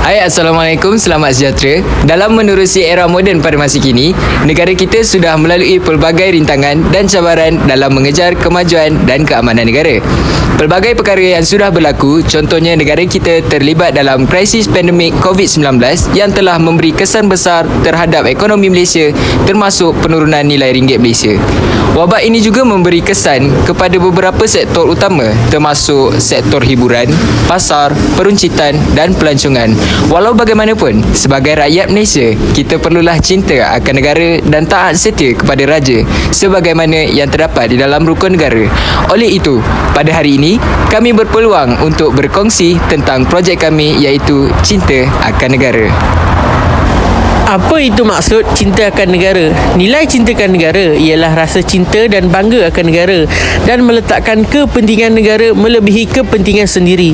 Hai, Assalamualaikum, selamat sejahtera. Dalam menerusi era moden pada masa kini, negara kita sudah melalui pelbagai rintangan dan cabaran dalam mengejar kemajuan dan keamanan negara. Pelbagai perkara yang sudah berlaku, contohnya negara kita terlibat dalam krisis pandemik COVID-19 yang telah memberi kesan besar terhadap ekonomi Malaysia, termasuk penurunan nilai ringgit Malaysia. Wabak ini juga memberi kesan kepada beberapa sektor utama, termasuk sektor hiburan, pasar, peruncitan dan pelancongan. Walau bagaimanapun, sebagai rakyat Malaysia, kita perlulah cinta akan negara dan taat setia kepada raja sebagaimana yang terdapat di dalam rukun negara. Oleh itu, pada hari ini, kami berpeluang untuk berkongsi tentang projek kami iaitu Cinta Akan Negara. Apa itu maksud cinta akan negara? Nilai cinta akan negara ialah rasa cinta dan bangga akan negara dan meletakkan kepentingan negara melebihi kepentingan sendiri.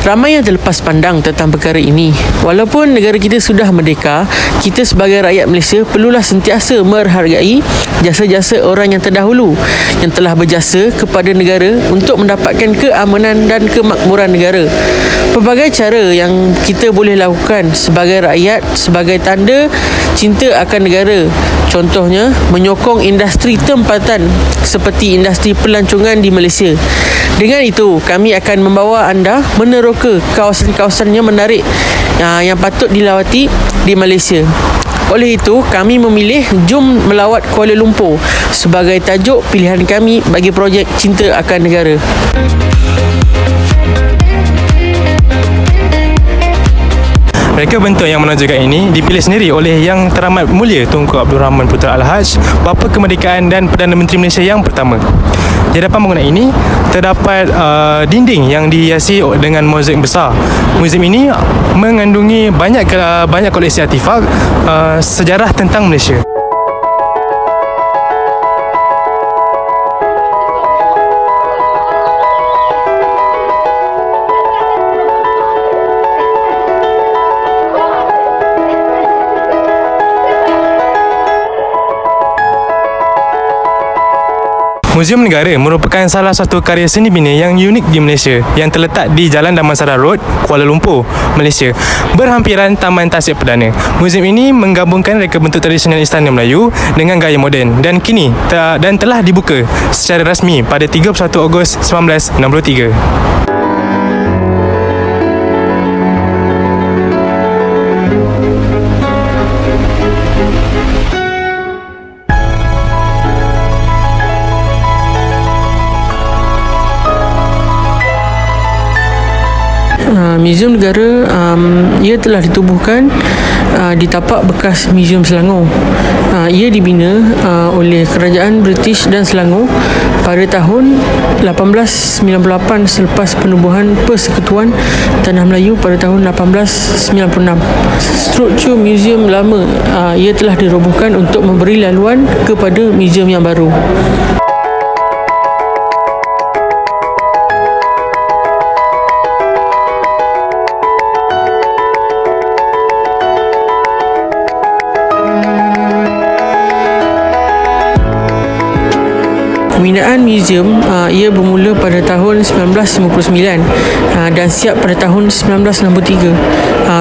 Ramai yang terlepas pandang tentang perkara ini. Walaupun negara kita sudah merdeka, kita sebagai rakyat Malaysia perlulah sentiasa menghargai jasa-jasa orang yang terdahulu yang telah berjasa kepada negara untuk mendapatkan keamanan dan kemakmuran negara. Pelbagai cara yang kita boleh lakukan sebagai rakyat sebagai tanda cinta akan negara. Contohnya, menyokong industri tempatan seperti industri pelancongan di Malaysia. Dengan itu, kami akan membawa anda meneroka kawasan-kawasan yang menarik yang patut dilawati di Malaysia. Oleh itu, kami memilih Jom Melawat Kuala Lumpur sebagai tajuk pilihan kami bagi projek Cinta Akan Negara. Reka bentuk yang menonjolkan ini dipilih sendiri oleh Yang Teramat Mulia Tunku Abdul Rahman Putra Al-Haj, Bapa Kemerdekaan dan Perdana Menteri Malaysia yang pertama. Di hadapan bangunan ini terdapat dinding yang dihiasi dengan mozaik besar. Muzium ini mengandungi banyak koleksi artifak sejarah tentang Malaysia. Muzium Negara merupakan salah satu karya seni bina yang unik di Malaysia yang terletak di Jalan Damansara Road, Kuala Lumpur, Malaysia, berhampiran Taman Tasik Perdana. Muzium ini menggabungkan reka bentuk tradisional Istana Melayu dengan gaya moden dan kini telah dibuka secara rasmi pada 31 Ogos 1963. Muzium Negara ia telah ditubuhkan di tapak bekas Muzium Selangor. Ia dibina oleh Kerajaan British dan Selangor pada tahun 1898 selepas penubuhan Persekutuan Tanah Melayu pada tahun 1896. Struktur muzium lama ia telah dirobohkan untuk memberi laluan kepada muzium yang baru. Pembinaan muzium ia bermula pada tahun 1959 dan siap pada tahun 1963.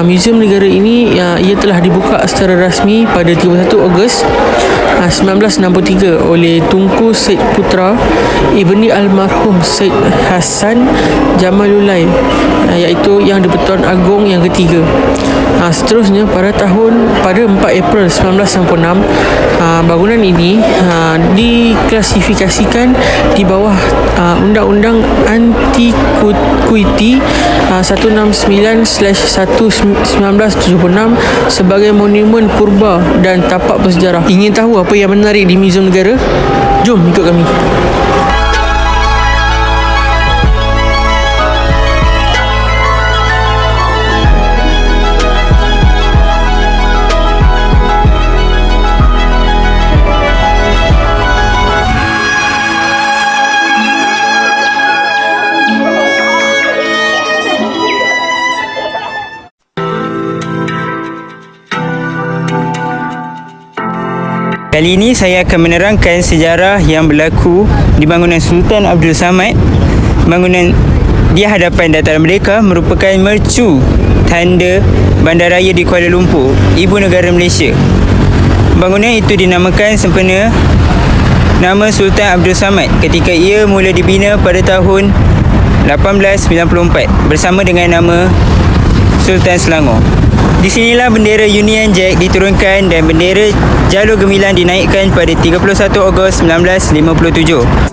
Muzium Negara ini ia telah dibuka secara rasmi pada 31 Ogos 1963 oleh Tunku Syed Putra Ibni Almarhum Syed Hassan Jamalulai, iaitu Yang di-Pertuan Agong yang ketiga. Seterusnya pada 4 April 1996, bangunan ini diklasifikasikan di bawah Undang-Undang Anti-Kuiti 169/1976 sebagai monumen purba dan tapak bersejarah. Ingin tahu apa yang menarik di Muzium Negara? Jom ikut kami. Kali ini saya akan menerangkan sejarah yang berlaku di bangunan Sultan Abdul Samad. Bangunan di hadapan Dataran Merdeka merupakan mercu tanda bandaraya di Kuala Lumpur, ibu negara Malaysia. Bangunan itu dinamakan sempena nama Sultan Abdul Samad ketika ia mula dibina pada tahun 1894 bersama dengan nama Sultan Selangor. Di sinilah bendera Union Jack diturunkan dan bendera Jalur Gemilang dinaikkan pada 31 Ogos 1957.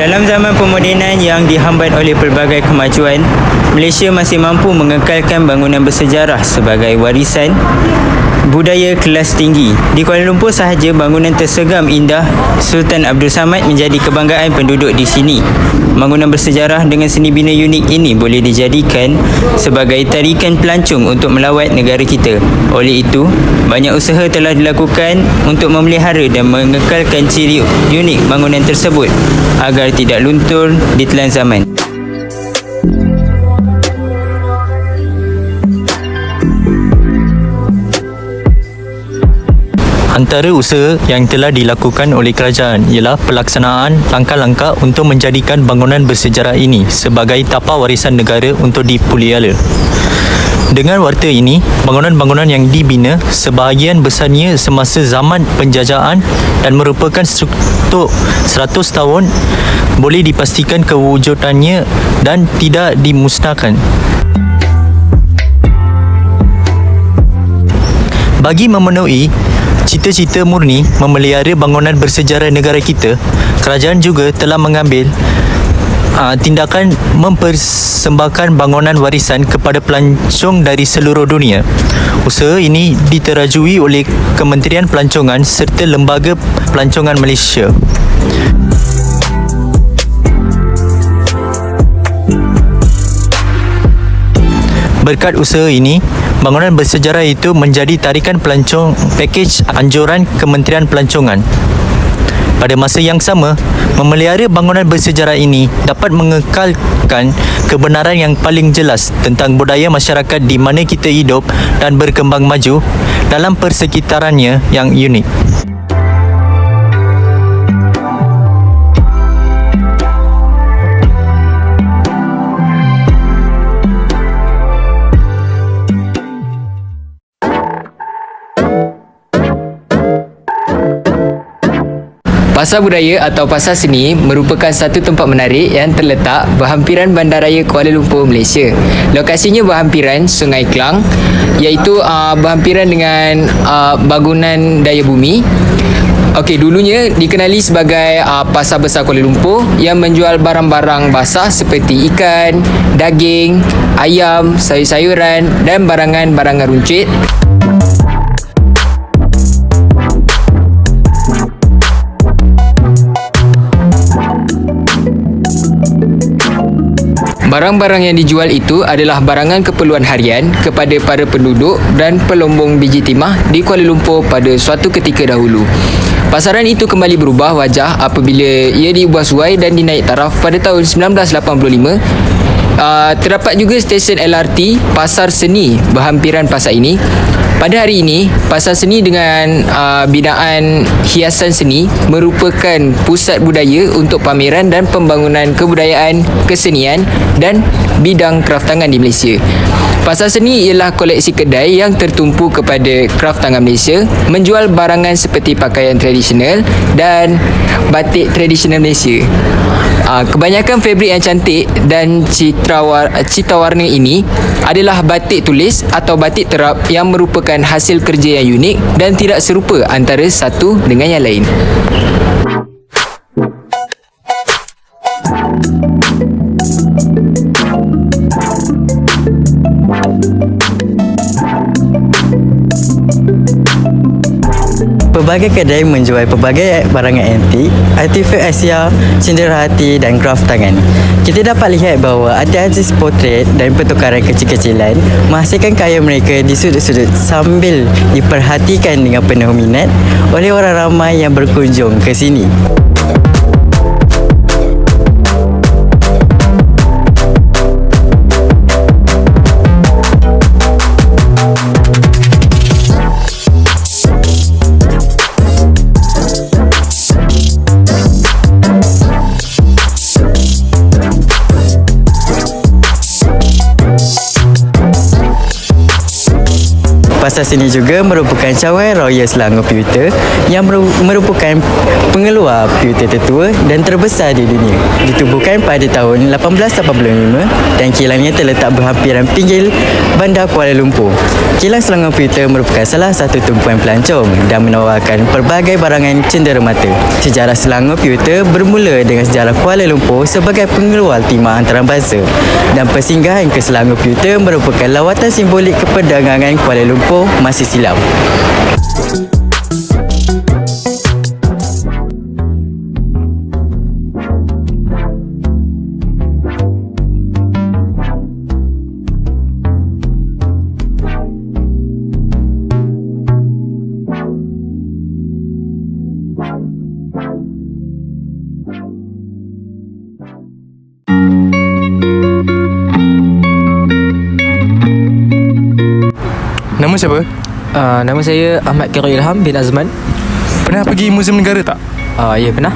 Dalam zaman pemodenan yang dihambat oleh pelbagai kemajuan, Malaysia masih mampu mengekalkan bangunan bersejarah sebagai warisan budaya kelas tinggi. Di Kuala Lumpur sahaja, bangunan tersegam indah Sultan Abdul Samad menjadi kebanggaan penduduk di sini. Bangunan bersejarah dengan seni bina unik ini boleh dijadikan sebagai tarikan pelancong untuk melawat negara kita. Oleh itu, banyak usaha telah dilakukan untuk memelihara dan mengekalkan ciri unik bangunan tersebut agar tidak luntur ditelan zaman. Antara usaha yang telah dilakukan oleh kerajaan ialah pelaksanaan langkah-langkah untuk menjadikan bangunan bersejarah ini sebagai tapak warisan negara untuk dipelihara. Dengan warta ini, bangunan-bangunan yang dibina sebahagian besarnya semasa zaman penjajahan dan merupakan struktur 100 tahun boleh dipastikan kewujudannya dan tidak dimusnahkan. Bagi memenuhi cita-cita murni memelihara bangunan bersejarah negara kita, kerajaan juga telah mengambil tindakan mempersembahkan bangunan warisan kepada pelancong dari seluruh dunia. Usaha ini diterajui oleh Kementerian Pelancongan serta Lembaga Pelancongan Malaysia. Berkat usaha ini, bangunan bersejarah itu menjadi tarikan pelancong pakej anjuran Kementerian Pelancongan. Pada masa yang sama, memelihara bangunan bersejarah ini dapat mengekalkan kebenaran yang paling jelas tentang budaya masyarakat di mana kita hidup dan berkembang maju dalam persekitarannya yang unik. Pasar Budaya atau Pasar Seni merupakan satu tempat menarik yang terletak berhampiran Bandaraya Kuala Lumpur, Malaysia. Lokasinya berhampiran Sungai Klang, iaitu berhampiran dengan bangunan daya bumi. Okey, dulunya dikenali sebagai Pasar Besar Kuala Lumpur yang menjual barang-barang basah seperti ikan, daging, ayam, sayur-sayuran dan barangan-barangan runcit. Barang-barang yang dijual itu adalah barangan keperluan harian kepada para penduduk dan pelombong biji timah di Kuala Lumpur pada suatu ketika dahulu. Pasaran itu kembali berubah wajah apabila ia diubah suai dan dinaik taraf pada tahun 1985. Terdapat juga stesen LRT Pasar Seni berhampiran pasar ini. Pada hari ini, Pasar Seni dengan binaan hiasan seni merupakan pusat budaya untuk pameran dan pembangunan kebudayaan, kesenian dan bidang kraftangan di Malaysia. Pasar Seni ialah koleksi kedai yang tertumpu kepada kraftangan Malaysia, menjual barangan seperti pakaian tradisional dan batik tradisional Malaysia. Kebanyakan fabrik yang cantik dan cita warna ini adalah batik tulis atau batik terap yang merupakan hasil kerja yang unik dan tidak serupa antara satu dengan yang lain. Pelbagai kedai menjual pelbagai barangan antik, artifak Asia, cenderawasih dan kraft tangan. Kita dapat lihat bahawa artis potret dan pertukaran kecil-kecilan menghasilkan karya mereka di sudut-sudut sambil diperhatikan dengan penuh minat oleh orang ramai yang berkunjung ke sini. Pasar seni juga merupakan cawangan Royal Selangor Pewter yang merupakan pengeluar pewter tertua dan terbesar di dunia. Ditubuhkan pada tahun 1885 dan kilangnya terletak berhampiran pinggir Bandar Kuala Lumpur. Kilang Selangor Pewter merupakan salah satu tumpuan pelancong dan menawarkan pelbagai barangan cenderamata. Sejarah Selangor Pewter bermula dengan sejarah Kuala Lumpur sebagai pengeluar timah antarabangsa dan persinggahan ke Selangor Pewter merupakan lawatan simbolik keperdagangan Kuala Lumpur masa silam. Nama siapa? Nama saya Ahmad Khairul Ilham bin Azman. Pernah pergi Muzium Negara tak? Ya, pernah.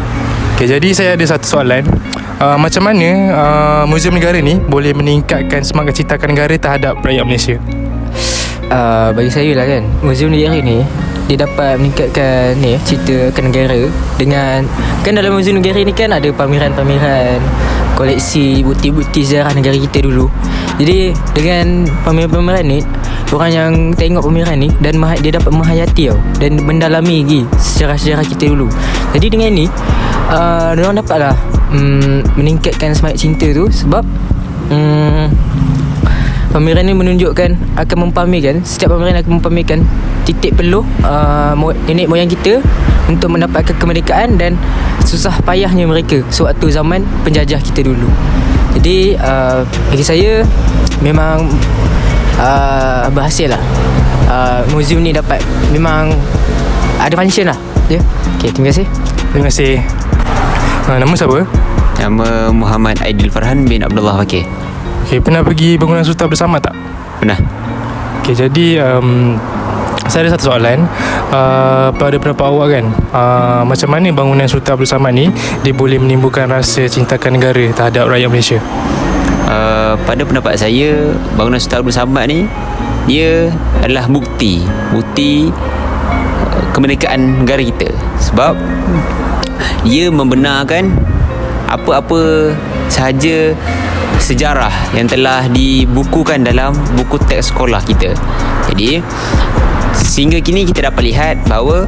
Okay, jadi saya ada satu soalan. Macam mana Muzium Negara ni boleh meningkatkan semangat cintakan negara terhadap rakyat Malaysia? Bagi saya lah kan, Muzium Negara ni dia dapat meningkatkan cintakan negara dengan, kan dalam Muzium Negara ni kan ada pameran-pameran koleksi bukti-bukti sejarah negara kita dulu. Jadi dengan pameran-pameran ni, orang yang tengok pameran ni dan dia dapat menghayati dan mendalami lagi sejarah-sejarah kita dulu. Jadi dengan ni diorang dapatlah meningkatkan semangat cinta tu sebab pameran ni menunjukkan, akan mempamerkan, setiap pameran akan mempamerkan titik peluh nenek moyang kita untuk mendapatkan kemerdekaan dan susah payahnya mereka sewaktu zaman penjajah kita dulu. Jadi bagi saya memang berhasil lah. Muzium ni dapat, memang ada function lah. Okay, terima kasih. Terima kasih. Nama siapa? Nama Muhammad Aidil Farhan bin Abdullah Fakir. Okay, pernah pergi bangunan Sultan Abdul Samad tak? Pernah. Okay, jadi saya ada satu soalan. Pada pendapat awak kan, macam mana bangunan Sultan Abdul Samad ni dia boleh menimbulkan rasa cintakan negara terhadap rakyat Malaysia? Pada pendapat saya, bangunan Sultan Abdul Samad ni dia adalah bukti kemerdekaan negara kita. Sebab ia membenarkan apa-apa sahaja sejarah yang telah dibukukan dalam buku teks sekolah kita. Jadi sehingga kini kita dapat lihat bahawa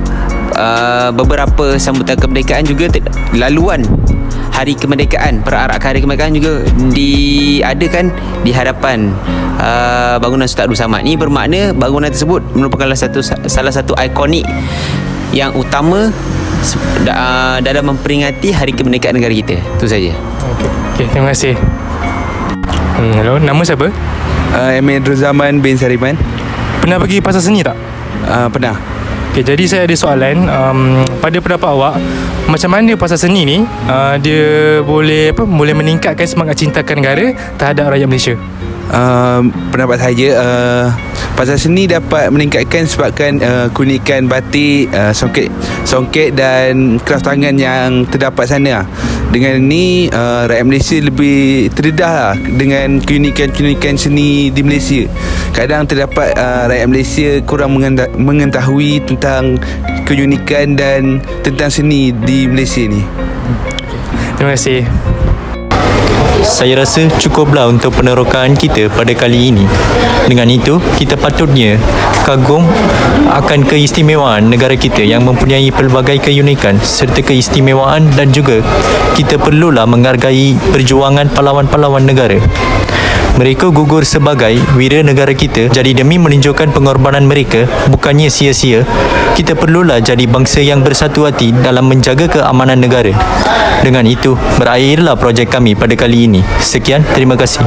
beberapa sambutan kemerdekaan juga laluan Hari Kemerdekaan, perarakan Hari Kemerdekaan juga diadakan di hadapan bangunan Sultan Abdul Samad. Ini bermakna bangunan tersebut merupakan salah satu ikonik yang utama dalam memperingati Hari Kemerdekaan negara kita. Itu saja. Okay, terima kasih. Hello, nama siapa? Emir Zaman bin Sariman. Pernah pergi pasar seni tak? Pernah. Okay, jadi saya ada soalan. Pada pendapat awak, macam mana pasar seni ni dia boleh meningkatkan semangat cintakan negara terhadap rakyat Malaysia? Pendapat saya, pasar seni dapat meningkatkan sebabkan keunikan batik, songket dan kraft tangan yang terdapat sana. Dengan ni rakyat Malaysia lebih terdedah dengan keunikan seni di Malaysia. Kadang terdapat rakyat Malaysia kurang mengetahui tentang keunikan dan tentang seni di Malaysia ni. Terima kasih. Saya rasa cukuplah untuk penerokaan kita pada kali ini. Dengan itu, kita patutnya kagum akan keistimewaan negara kita yang mempunyai pelbagai keunikan serta keistimewaan, dan juga kita perlulah menghargai perjuangan pahlawan-pahlawan negara. Mereka gugur sebagai wira negara kita, jadi demi menunjukkan pengorbanan mereka bukannya sia-sia, kita perlulah jadi bangsa yang bersatu hati dalam menjaga keamanan negara. Dengan itu, berakhirlah projek kami pada kali ini. Sekian, terima kasih.